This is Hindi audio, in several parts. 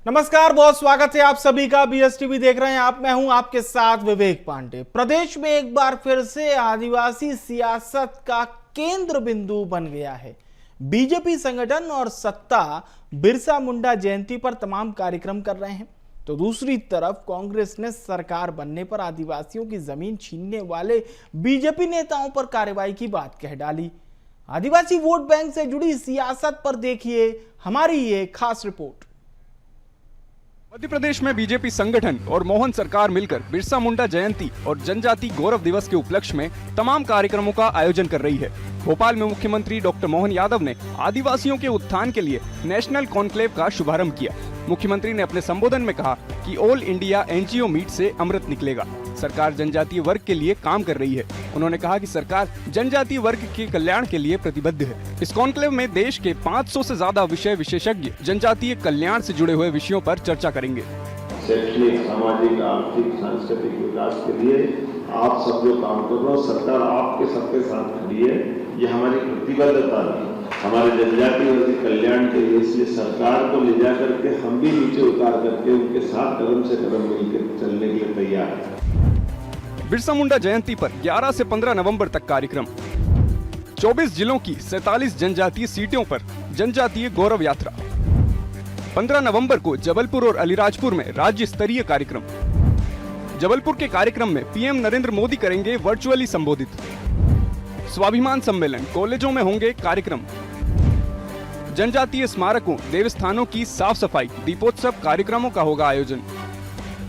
नमस्कार, बहुत स्वागत है आप सभी का। बीएसटीवी देख रहे हैं आप, मैं हूं आपके साथ विवेक पांडे। प्रदेश में एक बार फिर से आदिवासी सियासत का केंद्र बिंदु बन गया है। बीजेपी संगठन और सत्ता बिरसा मुंडा जयंती पर तमाम कार्यक्रम कर रहे हैं, तो दूसरी तरफ कांग्रेस ने सरकार बनने पर आदिवासियों की जमीन छीनने वाले बीजेपी नेताओं पर कार्रवाई की बात कह डाली। आदिवासी वोट बैंक से जुड़ी सियासत पर देखिए हमारी ये खास रिपोर्ट। मध्य प्रदेश में बीजेपी संगठन और मोहन सरकार मिलकर बिरसा मुंडा जयंती और जनजाति गौरव दिवस के उपलक्ष्य में तमाम कार्यक्रमों का आयोजन कर रही है। भोपाल में मुख्यमंत्री डॉक्टर मोहन यादव ने आदिवासियों के उत्थान के लिए नेशनल कॉन्क्लेव का शुभारंभ किया। मुख्यमंत्री ने अपने संबोधन में कहा कि ऑल इंडिया एनजीओ मीट से अमृत निकलेगा। सरकार जनजातीय वर्ग के लिए काम कर रही है। उन्होंने कहा कि सरकार जनजातीय वर्ग के कल्याण के लिए प्रतिबद्ध है। इस कॉन्क्लेव में देश के 500 से ज्यादा विषय विशेषज्ञ जनजातीय कल्याण से जुड़े हुए विषयों पर चर्चा करेंगे। शैक्षणिक, सामाजिक, आर्थिक, सांस्कृतिक विकास के लिए आप सब जो काम कर रहे हो, सरकार आपके सबके साथ खड़ी है। ये हमारी प्रतिबद्धता है हमारे जनजातीय वर्ग के कल्याण के लिए। इसलिए सरकार को ले जा करके हम भी नीचे उतार करके उनके साथ कदम से कदम मिलकर चलने के लिए तैयार है। बिरसा मुंडा जयंती पर 11 से 15 नवंबर तक कार्यक्रम। 24 जिलों की 47 जनजातीय सीटों पर जनजातीय गौरव यात्रा। 15 नवंबर को जबलपुर और अलीराजपुर में राज्य स्तरीय कार्यक्रम। जबलपुर के कार्यक्रम में पीएम नरेंद्र मोदी करेंगे वर्चुअली संबोधित। स्वाभिमान सम्मेलन, कॉलेजों में होंगे कार्यक्रम। जनजातीय स्मारकों, देवस्थानों की साफ सफाई, दीपोत्सव कार्यक्रमों का होगा आयोजन।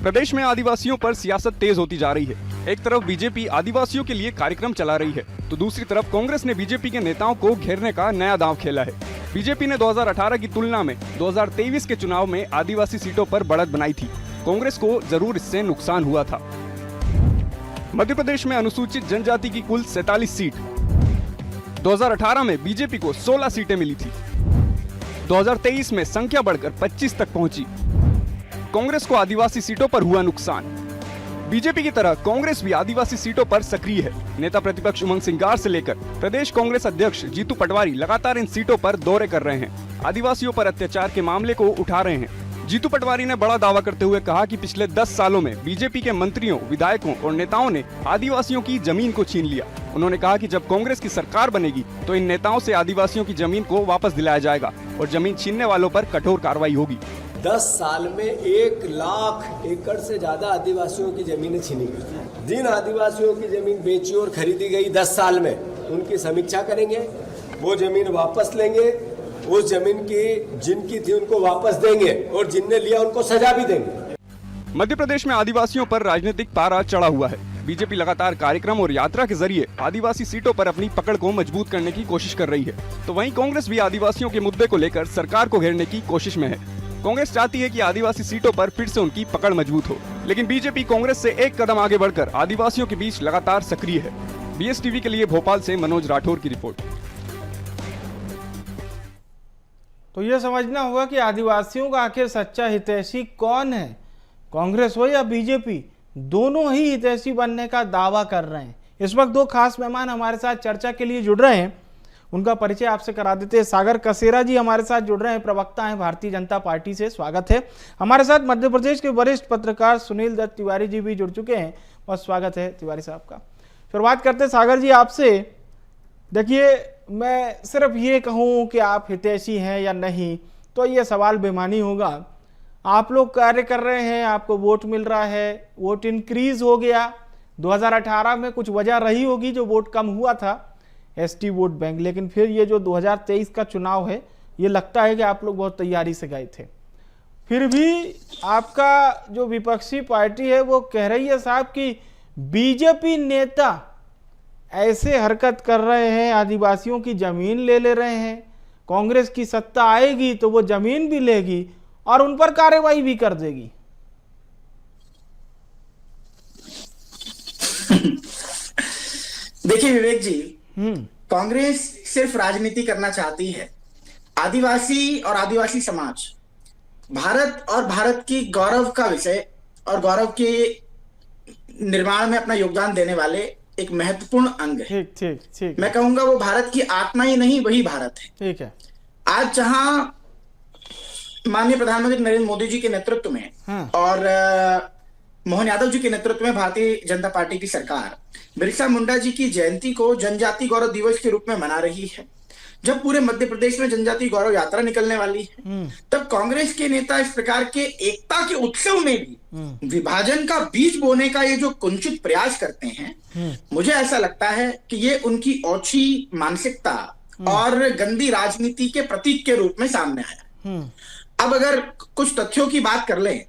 प्रदेश में आदिवासियों पर सियासत तेज होती जा रही है। एक तरफ बीजेपी आदिवासियों के लिए कार्यक्रम चला रही है, तो दूसरी तरफ कांग्रेस ने बीजेपी के नेताओं को घेरने का नया दांव खेला है। बीजेपी ने 2018 की तुलना में 2023 के चुनाव में आदिवासी सीटों पर बढ़त बनाई थी। कांग्रेस को जरूर इससे नुकसान हुआ था। मध्य प्रदेश में अनुसूचित जनजाति की कुल 47 सीट। 2018 में बीजेपी को 16 सीटें मिली थी। 2023 में संख्या बढ़कर 25 तक पहुंची। कांग्रेस को आदिवासी सीटों पर हुआ नुकसान। बीजेपी की तरह कांग्रेस भी आदिवासी सीटों पर सक्रिय है। नेता प्रतिपक्ष उमंग सिंगार से लेकर प्रदेश कांग्रेस अध्यक्ष जीतू पटवारी लगातार इन सीटों पर दौरे कर रहे हैं। आदिवासियों पर अत्याचार के मामले को उठा रहे हैं। जीतू पटवारी ने बड़ा दावा करते हुए कहा कि पिछले 10 सालों में बीजेपी के मंत्रियों, विधायकों और नेताओं ने आदिवासियों की जमीन को छीन लिया। उन्होंने कहा कि जब कांग्रेस की सरकार बनेगी तो इन नेताओं से आदिवासियों की जमीन को वापस दिलाया जाएगा और जमीन छीनने वालों पर कठोर कार्रवाई होगी। 10 साल में 1 लाख एकड़ से ज्यादा आदिवासियों की जमीनें छीनी गई। जिन आदिवासियों की जमीन बेची और खरीदी गई 10 साल में, उनकी समीक्षा करेंगे, वो जमीन वापस लेंगे, उस जमीन की जिनकी थी उनको वापस देंगे और जिनने लिया उनको सजा भी देंगे। मध्य प्रदेश में आदिवासियों पर राजनीतिक पारा चढ़ा हुआ है। बीजेपी लगातार कार्यक्रम और यात्रा के जरिए आदिवासी सीटों पर अपनी पकड़ को मजबूत करने की कोशिश कर रही है, तो वहीं कांग्रेस भी आदिवासियों के मुद्दे को लेकर सरकार को घेरने की कोशिश में है। कांग्रेस चाहती है कि आदिवासी सीटों पर फिर से उनकी पकड़ मजबूत हो, लेकिन बीजेपी कांग्रेस से एक कदम आगे बढ़कर आदिवासियों के बीच लगातार सक्रिय है। बीएसटीवी के लिए भोपाल से मनोज राठौर की रिपोर्ट। तो यह समझना होगा कि आदिवासियों का आखिर सच्चा हितैषी कौन है, कांग्रेस हो या बीजेपी। दोनों ही हितैषी बनने का दावा कर रहे हैं। इस वक्त दो खास मेहमान हमारे साथ चर्चा के लिए जुड़ रहे हैं, उनका परिचय आपसे करा देते हैं। सागर कसेरा जी हमारे साथ जुड़ रहे हैं, प्रवक्ता हैं भारतीय जनता पार्टी से, स्वागत है। हमारे साथ मध्य प्रदेश के वरिष्ठ पत्रकार सुनील दत्त तिवारी जी भी जुड़ चुके हैं, बहुत स्वागत है तिवारी साहब का। शुरुआत करते हैं सागर जी आपसे। देखिए, मैं सिर्फ ये कहूँ कि आप हितैषी हैं या नहीं तो ये सवाल बेमानी होगा। आप लोग कार्य कर रहे हैं, आपको वोट मिल रहा है, वोट इंक्रीज हो गया। 2018 में कुछ वजह रही होगी जो वोट कम हुआ था, एसटी वोट बैंक, लेकिन फिर ये जो 2023 का चुनाव है, ये लगता है कि आप लोग बहुत तैयारी से गए थे। फिर भी आपका जो विपक्षी पार्टी है वो कह रही है साहब कि बीजेपी नेता ऐसे हरकत कर रहे हैं, आदिवासियों की जमीन ले रहे हैं। कांग्रेस की सत्ता आएगी तो वो जमीन भी लेगी और उन पर कार्रवाई भी कर देगी। देखिए विवेक जी, कांग्रेस सिर्फ राजनीति करना चाहती है। आदिवासी और आदिवासी समाज भारत और भारत की गौरव का विषय और गौरव के निर्माण में अपना योगदान देने वाले एक महत्वपूर्ण अंग है। ठीक। मैं कहूंगा वो भारत की आत्मा ही नहीं, वही भारत है। ठीक है। आज जहां माननीय प्रधानमंत्री नरेंद्र मोदी जी के नेतृत्व में हाँ। और मोहन यादव जी के नेतृत्व में भारतीय जनता पार्टी की सरकार बिरसा मुंडा जी की जयंती को जनजाति गौरव दिवस के रूप में मना रही है। जब पूरे मध्य प्रदेश में जनजाति गौरव यात्रा निकलने वाली है, तब कांग्रेस के नेता इस प्रकार के एकता के उत्सव में भी विभाजन का बीज बोने का ये जो कुंचित प्रयास करते हैं, मुझे ऐसा लगता है कि ये उनकी ओछी मानसिकता और गंदी राजनीति के प्रतीक के रूप में सामने आया। अब अगर कुछ तथ्यों की बात कर लें,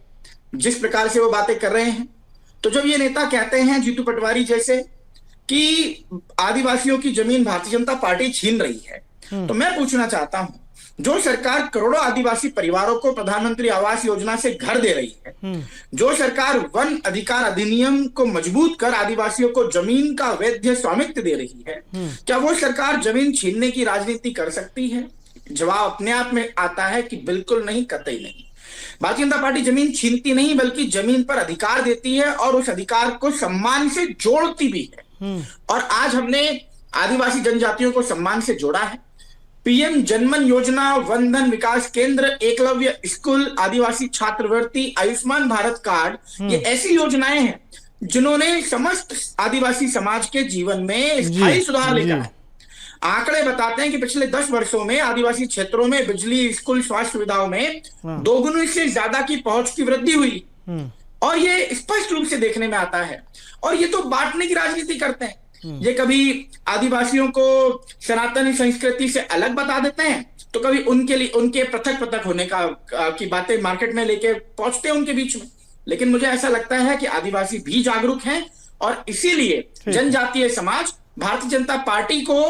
जिस प्रकार से वो बातें कर रहे हैं, तो जब ये नेता कहते हैं जीतू पटवारी जैसे कि आदिवासियों की जमीन भारतीय जनता पार्टी छीन रही है, तो मैं पूछना चाहता हूं, जो सरकार करोड़ों आदिवासी परिवारों को प्रधानमंत्री आवास योजना से घर दे रही है, जो सरकार वन अधिकार अधिनियम को मजबूत कर आदिवासियों को जमीन का वैध स्वामित्व दे रही है, क्या वो सरकार जमीन छीनने की राजनीति कर सकती है? जवाब अपने आप में आता है कि बिल्कुल नहीं, कतई नहीं। भारतीय जनता पार्टी जमीन छीनती नहीं, बल्कि जमीन पर अधिकार देती है और उस अधिकार को सम्मान से जोड़ती भी है। और आज हमने आदिवासी जनजातियों को सम्मान से जोड़ा है। पीएम जनमन योजना, वनधन विकास केंद्र, एकलव्य स्कूल, आदिवासी छात्रवृत्ति, आयुष्मान भारत कार्ड, ये ऐसी योजनाएं हैं जिन्होंने समस्त आदिवासी समाज के जीवन में स्थायी सुधार लेकर है। आंकड़े बताते हैं कि पिछले 10 वर्षों में आदिवासी क्षेत्रों में बिजली, स्कूल, स्वास्थ्य सुविधाओं में 2 गुना से ज्यादा की पहुंच की वृद्धि हुई, और ये स्पष्ट रूप से देखने में आता है। और ये तो बांटने की राजनीति करते हैं। ये कभी आदिवासियों को सनातन संस्कृति से अलग बता देते हैं, तो कभी उनके लिए उनके पृथक होने की बातें मार्केट में लेके पहुंचते हैं उनके बीच में। लेकिन मुझे ऐसा लगता है कि आदिवासी भी जागरूक हैं, और इसीलिए जनजातीय समाज भारतीय जनता पार्टी को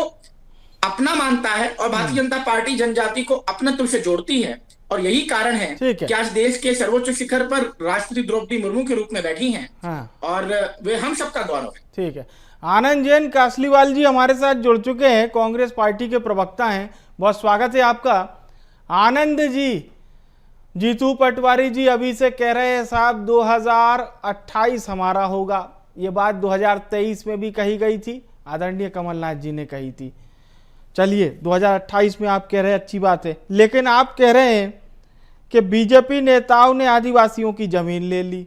अपना मानता है, और भारतीय जनता पार्टी जनजाति को अपनत्व से जोड़ती है। और यही कारण है कि आज देश के सर्वोच्च शिखर पर राष्ट्रपति द्रौपदी मुर्मू के रूप में बैठी हैं। हाँ। और वे हम सबका गौरव है। ठीक है। आनंद जैन कासलीवाल जी हमारे साथ जुड़ चुके हैं, कांग्रेस पार्टी के प्रवक्ता हैं। बहुत स्वागत है आपका। आनंद जी, जीतू पटवारी जी अभी से कह रहे हैं साहब 2028 हमारा होगा। ये बात 2023 में भी कही गई थी, आदरणीय कमलनाथ जी ने कही थी। चलिए 2028 में आप कह रहे हैं, अच्छी बात है, लेकिन आप कह रहे हैं कि बीजेपी नेताओं ने आदिवासियों की जमीन ले ली।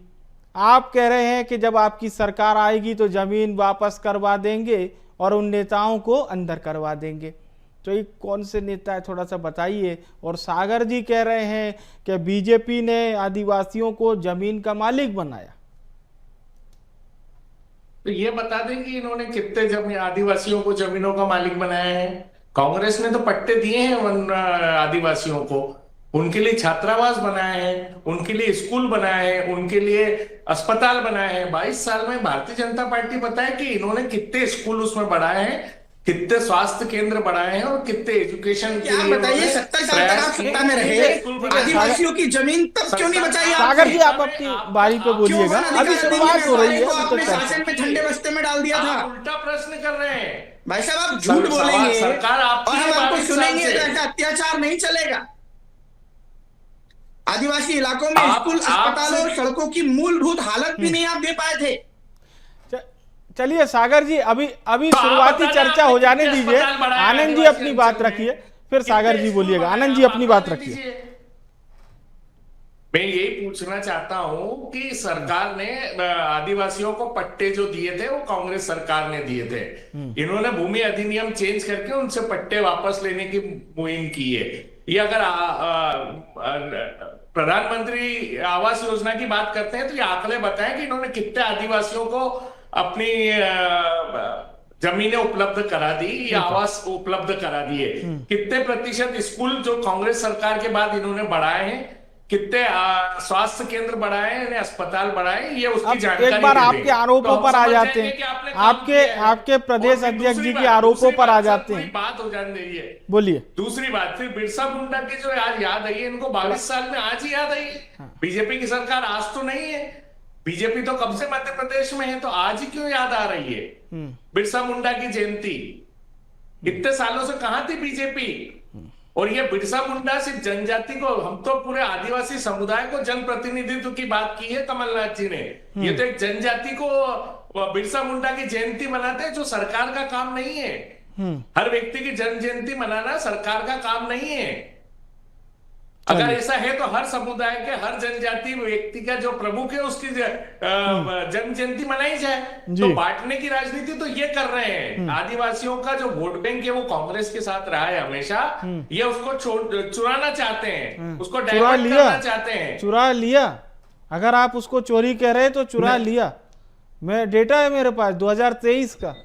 आप कह रहे हैं कि जब आपकी सरकार आएगी तो जमीन वापस करवा देंगे और उन नेताओं को अंदर करवा देंगे। तो ये कौन से नेता है, थोड़ा सा बताइए। और सागर जी कह रहे हैं कि बीजेपी ने आदिवासियों को जमीन का मालिक बनाया। तो ये बता दें कि इन्होंने कितने आदिवासियों को जमीनों का मालिक बनाया है। कांग्रेस ने तो पट्टे दिए हैं आदिवासियों को, उनके लिए छात्रावास बनाए हैं, उनके लिए स्कूल बनाए हैं, उनके लिए अस्पताल बनाए हैं। 22 साल में भारतीय जनता पार्टी बताए कि इन्होंने कितने स्कूल उसमें बढ़ाए हैं, कितने स्वास्थ्य केंद्र बढ़ाए हैं, और कितने एजुकेशन के लिए बताइए। 70 साल तक आप सत्ता में रहे, आदिवासियों की जमीन तब क्यों नहीं बचाई? सागर जी आप अपनी बारी पे बोलिएगा, अभी शुरुआत हो रही है। आपने शासन में ठंडे बस्ते में डाल दिया था। उल्टा प्रश्न कर रहे हैं भाई साहब। आप झूठ बोलेंगे सरकार और हम आपको सुनेंगे तो ऐसा अत्याचार नहीं चलेगा। आदिवासी इलाकों में स्कूल, अस्पतालों और सड़कों की मूलभूत हालत भी नहीं आप दे पाए थे। चलिए सागर जी, अभी शुरुआती चर्चा हो जाने दीजिए। आनंद जी अपनी बात रखिए, फिर सागर जी बोलिएगा। आनंद जी अपनी बात रखिए। मैं यही पूछना चाहता हूं कि सरकार ने आदिवासियों को पट्टे जो दिए थे वो कांग्रेस सरकार ने दिए थे। इन्होंने भूमि अधिनियम चेंज करके उनसे पट्टे वापस लेने की मुहिम की है। ये अगर प्रधानमंत्री आवास योजना की बात करते हैं तो ये आंकड़े बताएं कि इन्होंने कितने आदिवासियों को अपनी जमीनें उपलब्ध करा दी या आवास उपलब्ध करा दिए, कितने प्रतिशत स्कूल जो कांग्रेस सरकार के बाद इन्होंने बढ़ाए हैं, कितने स्वास्थ्य केंद्र बढ़ाए हैं, अस्पताल बढ़ाए, ये उसकी जानकारी। एक बार आपके आरोपों पर आ जाते हैं, आपके प्रदेश अध्यक्ष जी के आरोपों पर आ जाते हैं। बात हो जाने दीजिए, बोलिए। दूसरी बात, फिर बिरसा मुंडा की जो आज याद आई है, इनको 22 साल में आज ही याद आई है। बीजेपी की सरकार आज तो नहीं है, बीजेपी तो कब से मध्य प्रदेश में है, तो आज ही क्यों याद आ रही है बिरसा मुंडा की जयंती? इतने सालों से कहां थी बीजेपी? और ये बिरसा मुंडा सिर्फ जनजाति को, हम तो पूरे आदिवासी समुदाय को जनप्रतिनिधित्व की बात की है कमलनाथ जी ने। ये तो एक जनजाति को बिरसा मुंडा की जयंती मनाते हैं, जो सरकार का काम नहीं है। हर व्यक्ति की जन्म जयंती मनाना सरकार का काम नहीं है। अगर ऐसा है तो हर समुदाय के, हर जनजाति व्यक्ति का जो प्रमुख है उसकी जन्म जयंती मनाई जाए। तो बांटने की राजनीति तो ये कर रहे हैं। आदिवासियों का जो वोट बैंक है वो कांग्रेस के साथ रहा है हमेशा, ये उसको चुराना चाहते हैं, उसको डाइवर्ट करना चाहते हैं। चुरा लिया, अगर आप उसको चोरी कह रहे तो चुरा लिया। मैं डेटा है मेरे पास 2023 का,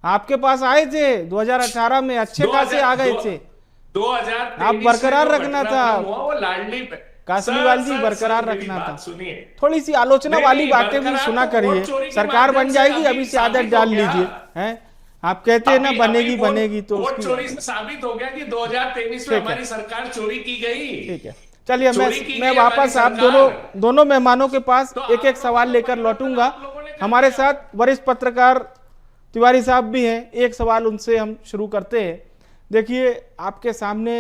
आपके पास आए थे 2018 में, अच्छे खासे आ गए थे। 2023 आप बरकरार रखना था, वो लाडली कासलीवाल जी बरकरार रखना था। सुनिए, थोड़ी सी आलोचना वाली बातें भी सुना करिए। सरकार बन जाएगी, अभी से आदत डाल लीजिए। हैं, आप कहते हैं ना बनेगी बनेगी, तो वोट चोरी से साबित हो गया कि 2023 में हमारी सरकार चोरी की गई। ठीक है, चलिए मैं वापस आप दोनों मेहमानों के पास एक एक सवाल लेकर लौटूंगा। हमारे साथ वरिष्ठ पत्रकार तिवारी साहब भी हैं, एक सवाल उनसे हम शुरू करते हैं। देखिए, आपके सामने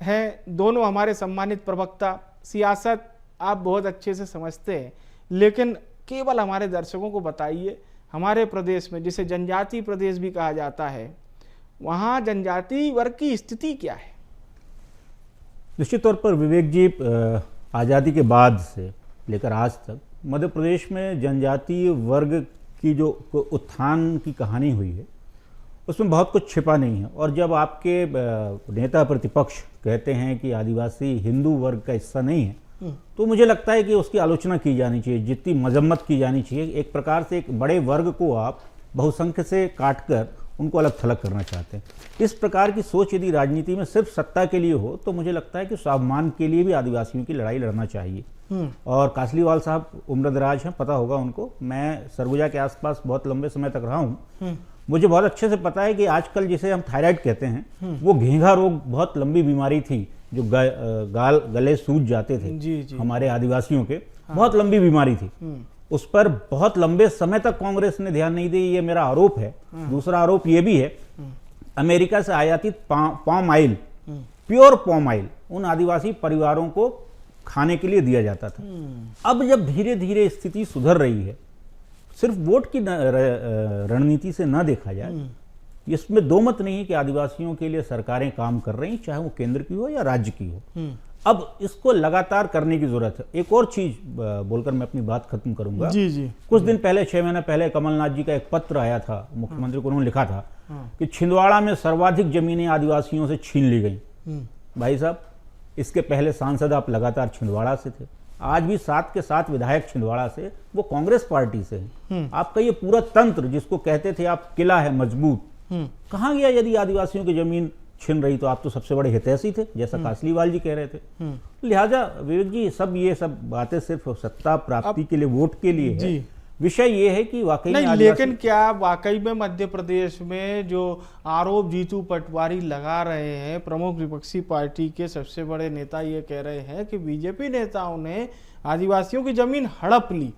हैं दोनों हमारे सम्मानित प्रवक्ता, सियासत आप बहुत अच्छे से समझते हैं, लेकिन केवल हमारे दर्शकों को बताइए, हमारे प्रदेश में जिसे जनजातीय प्रदेश भी कहा जाता है, वहाँ जनजातीय वर्ग की स्थिति क्या है? निश्चित तौर पर विवेक जी, आज़ादी के बाद से लेकर आज तक मध्य प्रदेश में जनजातीय वर्ग की जो उत्थान की कहानी हुई है उसमें बहुत कुछ छिपा नहीं है। और जब आपके नेता प्रतिपक्ष कहते हैं कि आदिवासी हिंदू वर्ग का हिस्सा नहीं है, तो मुझे लगता है कि उसकी आलोचना की जानी चाहिए, जितनी मजम्मत की जानी चाहिए। एक प्रकार से एक बड़े वर्ग को आप बहुसंख्य से काटकर उनको अलग थलग करना चाहते हैं। इस प्रकार की सोच यदि राजनीति में सिर्फ सत्ता के लिए हो तो मुझे लगता है कि स्वाभिमान के लिए भी आदिवासियों की लड़ाई लड़ना चाहिए। और कासलीवाल साहब उम्रदराज हैं, पता होगा उनको। मैं सरगुजा के आसपास बहुत लंबे समय तक रहा हूँ, मुझे बहुत अच्छे से पता है कि आजकल जिसे हम थायराइड कहते हैं, वो घेंघा रोग बहुत लंबी बीमारी थी, जो गले सूज जाते थे जी। हमारे आदिवासियों के, बहुत लंबी बीमारी थी। उस पर बहुत लंबे समय तक कांग्रेस ने ध्यान नहीं दिया, ये मेरा आरोप है। दूसरा आरोप ये भी है, अमेरिका से आयातित palm oil, pure palm oil उन आदिवासी परिवारों को खाने के लिए दिया जाता था। अब जब धीरे धीरे स्थिति सुधर रही है, सिर्फ वोट की रणनीति से न देखा जाए, इसमें दो मत नहीं है कि आदिवासियों के लिए सरकारें काम कर रही, चाहे वो केंद्र की हो या राज्य की हो। अब इसको लगातार करने की जरूरत है। एक और चीज बोलकर मैं अपनी बात खत्म करूंगा। जी। कुछ दिन पहले, 6 महीने पहले, कमलनाथ जी का एक पत्र आया था मुख्यमंत्री को। उन्होंने लिखा था कि छिंदवाड़ा में सर्वाधिक जमीनें आदिवासियों से छीन ली गई। भाई साहब, इसके पहले सांसद आप लगातार छिंदवाड़ा से थे, आज भी 7 के 7 विधायक छिंदवाड़ा से, वो कांग्रेस पार्टी से हैं। आपका ये पूरा तंत्र जिसको कहते थे आप किला है मजबूत, कहाँ गया? यदि आदिवासियों की जमीन छिन रही तो आप तो सबसे बड़े हितैषी थे, जैसा कासलीवाल जी कह रहे थे। लिहाजा विवेक जी, ये सब बातें सिर्फ सत्ता प्राप्ति के लिए, वोट के लिए है। विषय ये है कि वाकई नहीं, लेकिन क्या वाकई में मध्य प्रदेश में जो आरोप जीतू पटवारी लगा रहे हैं, प्रमुख विपक्षी पार्टी के सबसे बड़े नेता ये कह रहे हैं कि बीजेपी नेताओं ने आदिवासियों की जमीन हड़प ली,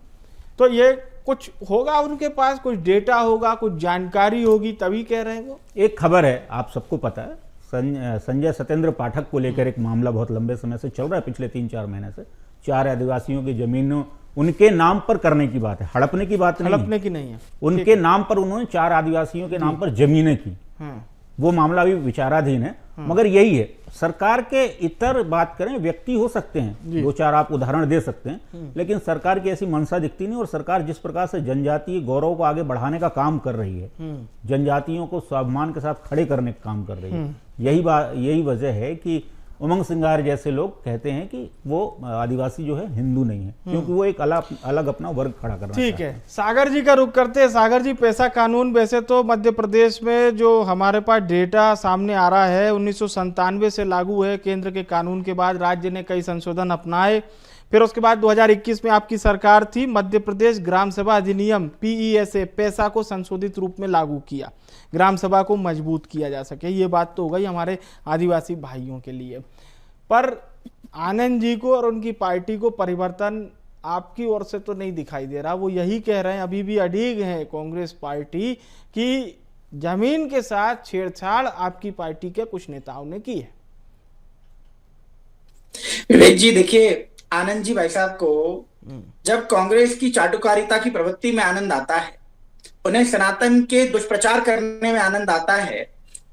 तो ये कुछ होगा उनके पास, कुछ डेटा होगा, कुछ जानकारी होगी, तभी कह रहे हैं वो। एक खबर है, आप सबको पता है, संजय सत्येंद्र पाठक को लेकर एक मामला बहुत लंबे समय से चल रहा है, पिछले 3-4 महीने से। 4 आदिवासियों की जमीनों उनके नाम पर करने की बात है, हड़पने की बात नहीं, हड़पने की नहीं है। उनके नाम पर उन्होंने 4 आदिवासियों के नाम पर जमीनें की। वो मामला भी विचाराधीन है। मगर यही है, सरकार के इतर बात करें, व्यक्ति हो सकते हैं, 2-4 आप उदाहरण दे सकते हैं, लेकिन सरकार की ऐसी मंशा दिखती नहीं। और सरकार जिस प्रकार से जनजातीय गौरव को आगे बढ़ाने का काम कर रही है, जनजातियों को स्वाभिमान के साथ खड़े करने का काम कर रही है, यही वजह है कि उमंग सिंगार जैसे लोग कहते हैं कि वो आदिवासी जो है हिंदू नहीं है, क्योंकि वो एक अलग अपना वर्ग खड़ा करना। ठीक है, सागर जी का रुख करते हैं। सागर जी, पैसा कानून वैसे तो मध्य प्रदेश में जो हमारे पास डेटा सामने आ रहा है 1997 से लागू है। केंद्र के कानून के बाद राज्य ने कई संशोधन अपनाए, फिर उसके बाद 2021 में आपकी सरकार थी, मध्य प्रदेश ग्राम सभा अधिनियम PESA, पैसा को संशोधित रूप में लागू किया, ग्राम सभा को मजबूत किया जा सके। ये बात तो हो गई हमारे आदिवासी भाइयों के लिए। पर आनंद जी को और उनकी पार्टी को परिवर्तन आपकी ओर से तो नहीं दिखाई दे रहा। वो यही कह रहे हैं, अभी भी अड़िग है कांग्रेस पार्टी कि जमीन के साथ छेड़छाड़ आपकी पार्टी के कुछ नेताओं ने की है। विवेक जी, देखिए, आनंद जी भाई साहब को जब कांग्रेस की चाटुकारिता की प्रवृत्ति में आनंद आता है, उन्हें सनातन के दुष्प्रचार करने में आनंद आता है,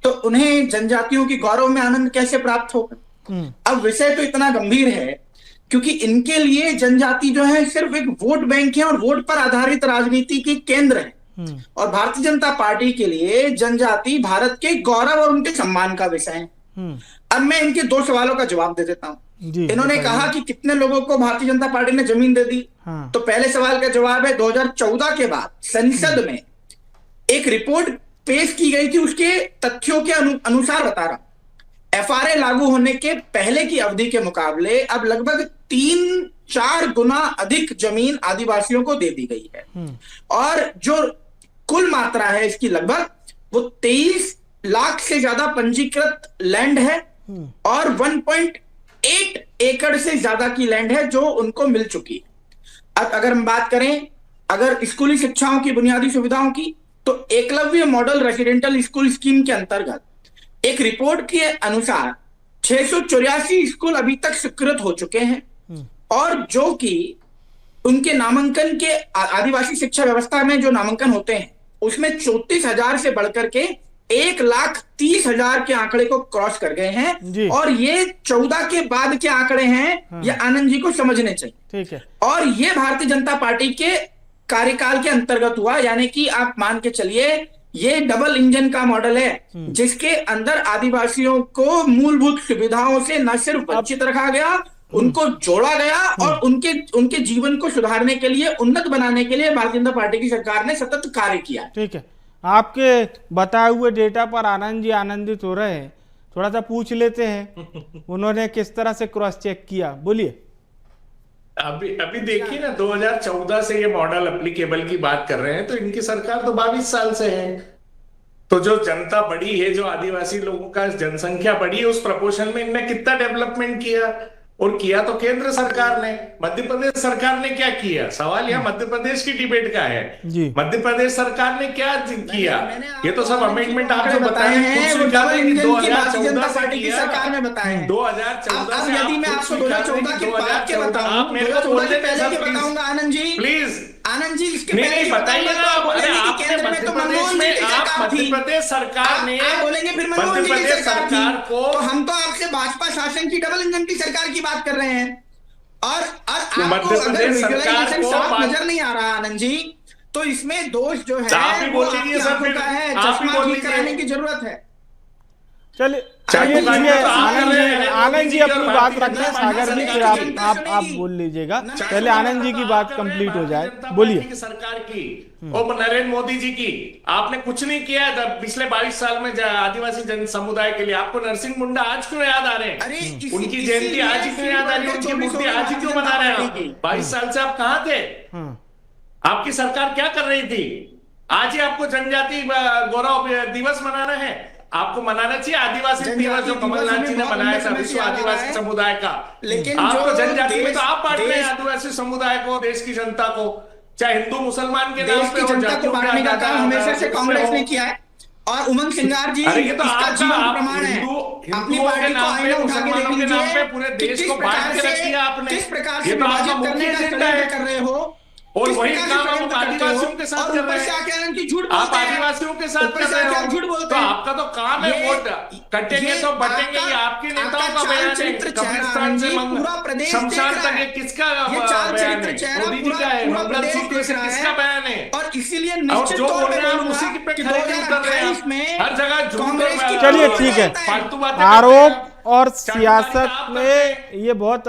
तो उन्हें जनजातियों की गौरव में आनंद कैसे प्राप्त होगा? अब विषय तो इतना गंभीर है क्योंकि इनके लिए जनजाति जो है सिर्फ एक वोट बैंक है और वोट पर आधारित राजनीति की केंद्र है। और भारतीय जनता पार्टी के लिए जनजाति भारत के गौरव और उनके सम्मान का विषय है। अब मैं इनके 2 सवालों का जवाब दे देता हूं। इन्होंने कहा कि कितने लोगों को भारतीय जनता पार्टी ने जमीन दे दी। तो पहले सवाल का जवाब है 2014 के बाद संसद में एक रिपोर्ट पेश की गई थी, उसके तथ्यों के अनुसार बता रहा, एफआरए लागू होने के पहले की अवधि के मुकाबले अब लगभग 3-4 गुना अधिक जमीन आदिवासियों को दे दी गई है। और जो कुल मात्रा है इसकी लगभग वो 23 लाख से ज्यादा पंजीकृत लैंड है और 1.8 एकड़ से ज्यादा की लैंड है जो उनको मिल चुकी है। अब अगर हम बात करें अगर स्कूली शिक्षाओं की बुनियादी सुविधाओं की, तो Eklavya model residential school scheme के अंतर्गत एक रिपोर्ट के अनुसार 684 स्कूल अभी तक स्वीकृत हो चुके हैं और जो कि उनके नामांकन के आदिवासी शिक्षा व्यवस्था में जो नामांकन होते हैं उसमें 34,000 से बढ़कर के 1,30,000 के आंकड़े को क्रॉस कर गए हैं। और ये 14 के बाद के आंकड़े हैं, ये आनंद जी को समझने चाहिए। ठीक है। और ये भारतीय जनता पार्टी के कार्यकाल के अंतर्गत हुआ, यानी कि आप मान के चलिए ये डबल इंजन का मॉडल है जिसके अंदर आदिवासियों को मूलभूत सुविधाओं से न सिर्फ वंचित रखा गया, उनको जोड़ा गया और उनके जीवन को सुधारने के लिए, उन्नत बनाने के लिए भारतीय जनता पार्टी की सरकार ने सतत कार्य किया। ठीक है, आपके बताए हुए डेटा पर आनंद जी आनंदित हो रहे हैं, थोड़ा सा पूछ लेते हैं उन्होंने किस तरह से क्रॉस चेक किया, बोलिए। अभी देखिए ना, 2014 से ये मॉडल एप्लीकेबल की बात कर रहे हैं, तो इनकी सरकार तो 22 साल से है। तो जो जनता बढ़ी है, जो आदिवासी लोगों का जनसंख्या बढ़ी है, उस प्रपोर्शन में इनने कितना डेवलपमेंट किया, और किया तो केंद्र सरकार ने। मध्य प्रदेश सरकार ने क्या किया? सवाल यहाँ मध्य प्रदेश की डिबेट का है। मध्य प्रदेश सरकार ने क्या किया? ये तो सब अमेंडमेंट आप जो बताए हैं वो डबल इंजन की भारतीय जनता पार्टी की सरकार ने बताए हैं 2014 से। यदि मैं आपको 2014 के बाद के बताऊं, 2014 के पहले के बताऊंगा आनंद जी, प्लीज आनंद जी, इसके नहीं बताइए ना। अरे आपने मध्य प्रदेश में, आप मध्य प्रदेश सरकार ने, आप बोलेंगे फिर मध्य प्रदेश सरकार को, तो हम तो आपसे भाजपा शासन की डबल इंजन की सरकार की बात कर रहे हैं। और आपको अगर विजुअलाइजेशन साफ नजर नहीं आ रहा आनंद जी, तो इसमें दोष जो है आप ही बोल लीजिए सर, फिर है, आप ही बोल लीजिए, कराने की जरूरत है। चलिए आनंद जी अपनी बात रखना, सागर जी फिर आप बोल लीजिएगा, पहले आनंद जी की बात कंप्लीट हो जाए, बोलिए। सरकार की और नरेंद्र मोदी जी की आपने कुछ नहीं किया पिछले 22 साल में आदिवासी जन समुदाय के लिए। आपको नरसिंह मुंडा आज क्यों याद आ रहे हैं? उनकी जयंती आज ही क्यों याद आ रही है? उनकी मूर्ति आज ही क्यों बना रहे हैं? 22 साल से आप कहां थे? आपकी सरकार क्या कर रही थी? आज ही आपको जनजाति गौरव दिवस मनाना है। आपको मनाना चाहिए आदिवासी दिवस जो कमलनाथ जी ने मनाया था विश्व आदिवासी समुदाय का। लेकिन आपको जनजाति में तो आप बांट रहे हैं आदिवासी समुदाय को, देश की जनता को, चाहे हिंदू मुसलमान के नाम पे हो, जातियों का काम हमेशा से कांग्रेस ने किया है। और उमंग सिंगार जी, ये तो आपका प्रमाण है। हिंदुओं के नाम पे, मुसलमानों के नाम पे पूरे देश को बांट के रख दिया आपने। किस प्रकार से ये तो आपका मुख्य एजेंडा है कर रहे हो, और वही काम आप आदिवासियों के साथ कर रहे हैं। आप आदिवासियों के साथ कर रहे हो, तो आपका तो काम है वोट कटेंगे तो बटेंगे। ये आपके नेताओं का बयान है। कब्रिस्तान से शमशान तक ये किसका बयान है? मोदी जी का है। मंगलसूत्र से किसका बयान है? और इसीलिए और जो बोल रहे हैं हम उसी की पे खरीदी कर रहे हैं। हर जगह झूठ। चलिए ठीक है, आरोप और सियासत में ये बहुत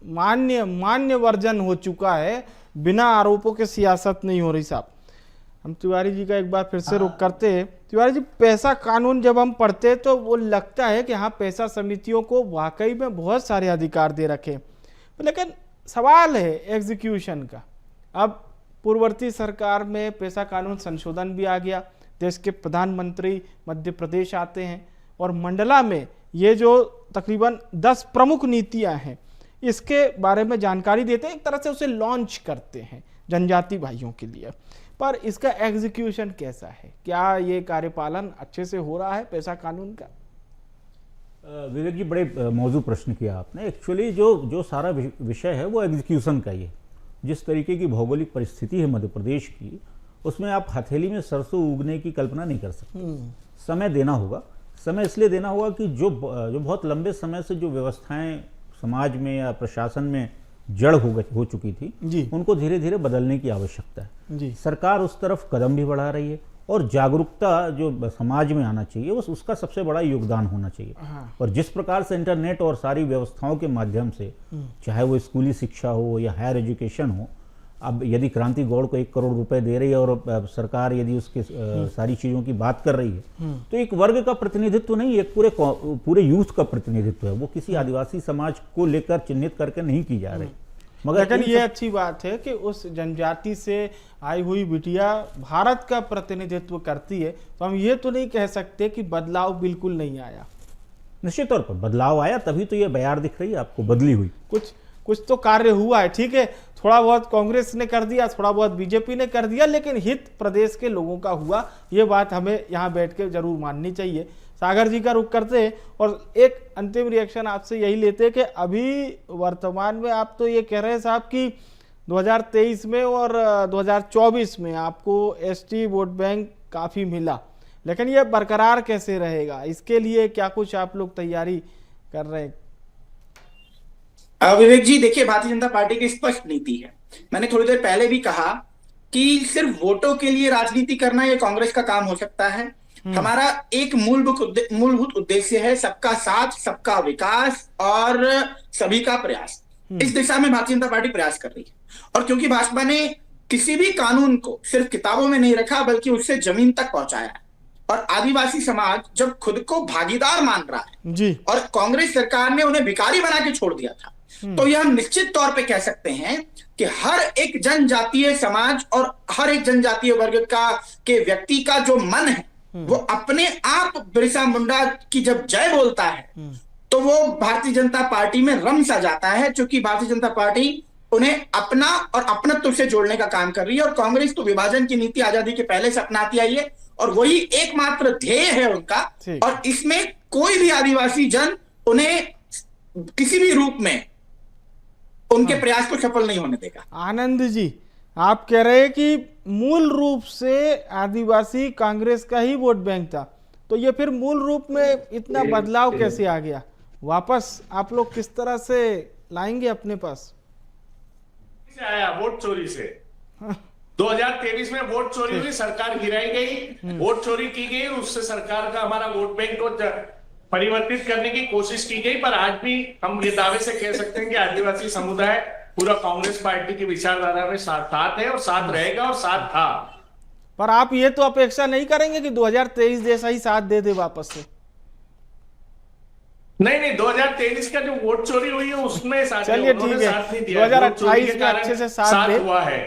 मान्य वर्जन हो चुका है, बिना आरोपों के सियासत नहीं हो रही साहब। हम तिवारी जी का एक बार फिर से रुख करते हैं। तिवारी जी, पैसा कानून जब हम पढ़ते हैं तो वो लगता है कि हाँ, पैसा समितियों को वाकई में बहुत सारे अधिकार दे रखे, लेकिन सवाल है एग्जीक्यूशन का। अब पूर्ववर्ती सरकार में पैसा कानून संशोधन भी आ गया, देश के प्रधानमंत्री मध्य प्रदेश आते हैं और मंडला में ये जो तकरीबन 10 प्रमुख नीतियां हैं इसके बारे में जानकारी देते हैं, एक तरह से उसे लॉन्च करते हैं जनजाति भाइयों के लिए। पर इसका एग्जीक्यूशन कैसा है? क्या ये कार्यपालन अच्छे से हो रहा है पैसा कानून का? विवेक जी, बड़े मौजू प्रश्न किया आपने। एक्चुअली जो सारा विषय है वो एग्जीक्यूशन का ही है। जिस तरीके की भौगोलिक परिस्थिति है मध्य प्रदेश की, उसमें आप हथेली में सरसों उगने की कल्पना नहीं कर सकते। समय देना होगा। समय इसलिए देना होगा कि जो बहुत लंबे समय से जो व्यवस्थाएं समाज में या प्रशासन में जड़ हो चुकी थी जी। उनको धीरे धीरे बदलने की आवश्यकता है जी। सरकार उस तरफ कदम भी बढ़ा रही है और जागरूकता जो समाज में आना चाहिए उसका सबसे बड़ा योगदान होना चाहिए। और जिस प्रकार से इंटरनेट और सारी व्यवस्थाओं के माध्यम से चाहे वो स्कूली शिक्षा हो या हायर एजुकेशन हो, अब यदि क्रांति गौड़ को 1 करोड़ रुपए दे रही है और सरकार यदि उसके सारी चीज़ों की बात कर रही है तो एक वर्ग का प्रतिनिधित्व नहीं, एक पूरे यूथ का प्रतिनिधित्व है। वो किसी आदिवासी समाज को लेकर चिन्हित करके नहीं की जा रही। मगर लेकिन ये अच्छी बात है कि उस जनजाति से आई हुई बिटिया भारत का प्रतिनिधित्व करती है, तो हम ये तो नहीं कह सकते कि बदलाव बिल्कुल नहीं आया। निश्चित तौर पर बदलाव आया, तभी तो ये बयार दिख रही है आपको बदली हुई। कुछ तो कार्य हुआ है, ठीक है, थोड़ा बहुत कांग्रेस ने कर दिया, थोड़ा बहुत बीजेपी ने कर दिया, लेकिन हित प्रदेश के लोगों का हुआ। ये बात हमें यहाँ बैठ के जरूर माननी चाहिए। सागर जी का रुख करते हैं और एक अंतिम रिएक्शन आपसे यही लेते हैं कि अभी वर्तमान में आप तो ये कह रहे हैं साहब कि 2023 में और 2024 में आपको एसटी वोट बैंक काफ़ी मिला, लेकिन ये बरकरार कैसे रहेगा? इसके लिए क्या कुछ आप लोग तैयारी कर रहे हैं? विवेक जी, देखिए, भारतीय जनता पार्टी की स्पष्ट नीति है। मैंने थोड़ी देर पहले भी कहा कि सिर्फ वोटों के लिए राजनीति करना ये कांग्रेस का काम हो सकता है। हमारा एक मूलभूत उद्देश्य है सबका साथ, सबका विकास और सभी का प्रयास। इस दिशा में भारतीय जनता पार्टी प्रयास कर रही है। और क्योंकि भाजपा ने किसी भी कानून को सिर्फ किताबों में नहीं रखा बल्कि उससे जमीन तक पहुंचाया है, और आदिवासी समाज जब खुद को भागीदार मान रहा है जी। और कांग्रेस सरकार ने उन्हें भिखारी बना के छोड़ दिया था, तो यह हम निश्चित तौर पे कह सकते हैं कि हर एक जनजातीय समाज और हर एक जनजातीय वर्ग के व्यक्ति का जो मन है वो अपने आप बिरसा मुंडा की जब जय बोलता है तो वो भारतीय जनता पार्टी में रम सा जाता है, क्योंकि भारतीय जनता पार्टी उन्हें अपना और अपनत्व से जोड़ने का काम कर रही है। और कांग्रेस तो विभाजन की नीति आजादी के पहले से अपनाती आई है और वही एकमात्र ध्येय है उनका, और इसमें कोई भी आदिवासी जन उन्हें किसी भी रूप में उनके प्रयास को सफल नहीं होने देगा। आनंद जी, आप कह रहे हैं कि मूल रूप से आदिवासी कांग्रेस का ही वोट बैंक था, तो ये फिर मूल रूप में इतना बदलाव कैसे आ गया? वापस आप लोग किस तरह से लाएंगे अपने पास? आया वोट चोरी से। 2023 में वोट चोरी हुई, सरकार गिराई गई, वोट चोरी की गई, उससे सरकार का हमारा वोट बैंक को परिवर्तित करने की कोशिश की गई। पर आज भी हम ये दावे से कह सकते हैं कि आदिवासी समुदाय पूरा कांग्रेस पार्टी की विचारधारा में साथ है और साथ रहेगा और साथ था। पर आप ये तो अपेक्षा नहीं करेंगे कि 2023 जैसा ही साथ दे दे वापस से? नहीं, 2023 का जो वोट चोरी हुई है उसमें चलिए ठीक है, 2028 में अच्छे से साथ हुआ है,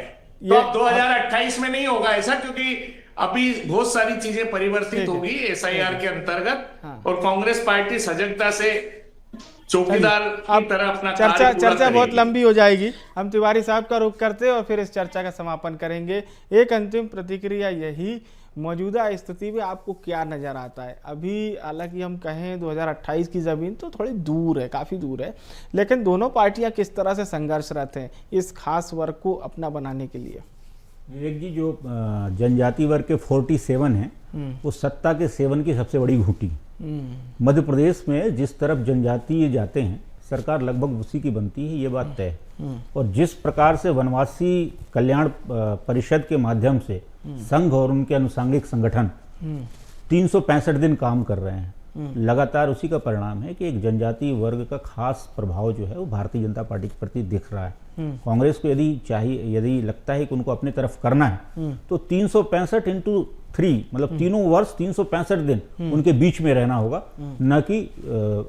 तो अब 2028 में नहीं होगा ऐसा, क्योंकि अभी बहुत सारी चीजें परिवर्तित होगी एसआईआर के अंतर्गत और कांग्रेस पार्टी सजगता से चौकीदार की तरह अपना चर्चा बहुत लंबी हो जाएगी। हम तिवारी साहब का रुख करते और फिर इस चर्चा का समापन करेंगे। एक अंतिम प्रतिक्रिया यही, मौजूदा स्थिति में आपको क्या नजर आता है? अभी हालांकि हम कहें 2028 की जमीन तो थोड़ी दूर है, काफी दूर है, लेकिन दोनों पार्टियां किस तरह से संघर्षरत हैं इस खास वर्ग को अपना बनाने के लिए? विवेक जी, जो जनजाति वर्ग के 47 हैं वो सत्ता के सेवन की सबसे बड़ी घुटी। मध्य प्रदेश में जिस तरफ जनजातीय जाते हैं सरकार लगभग उसी की बनती है, ये बात तय है। और जिस प्रकार से वनवासी कल्याण परिषद के माध्यम से संघ और उनके अनुसांगिक संगठन 365 दिन काम कर रहे हैं, लगातार उसी का परिणाम है कि एक जनजातीय वर्ग का खास प्रभाव जो है वो भारतीय जनता पार्टी के प्रति दिख रहा है। कांग्रेस को यदि लगता है कि उनको अपनी तरफ करना है तो 365 इंटू 3 मतलब तीनों वर्ष 365 दिन उनके बीच में रहना होगा, न कि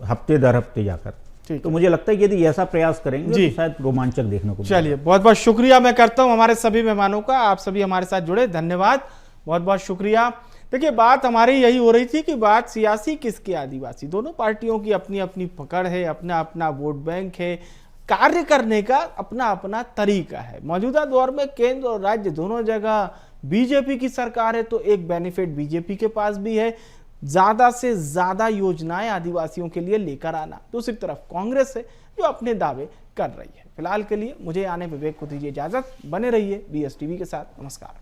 हफ्ते दर हफ्ते जाकर। तो मुझे लगता है कि यदि ऐसा प्रयास करेंगे तो शायद रोमांचक देखने को। चलिए, बहुत बहुत शुक्रिया मैं करता हूं हमारे सभी मेहमानों का, आप सभी हमारे साथ जुड़े, धन्यवाद, बहुत बहुत शुक्रिया। देखिए, बात हमारी यही हो रही थी कि बात सियासी किसके आदिवासी, दोनों पार्टियों की अपनी अपनी पकड़ है, अपना अपना वोट बैंक है, कार्य करने का अपना अपना तरीका है। मौजूदा दौर में केंद्र और राज्य दोनों जगह बीजेपी की सरकार है, तो एक बेनिफिट बीजेपी के पास भी है, ज्यादा से ज्यादा योजनाएं आदिवासियों के लिए लेकर आना। दूसरी तरफ कांग्रेस है जो अपने दावे कर रही है। फिलहाल के लिए मुझे आने विवेक को दीजिए इजाजत, बने रहिए BSTV के साथ। नमस्कार।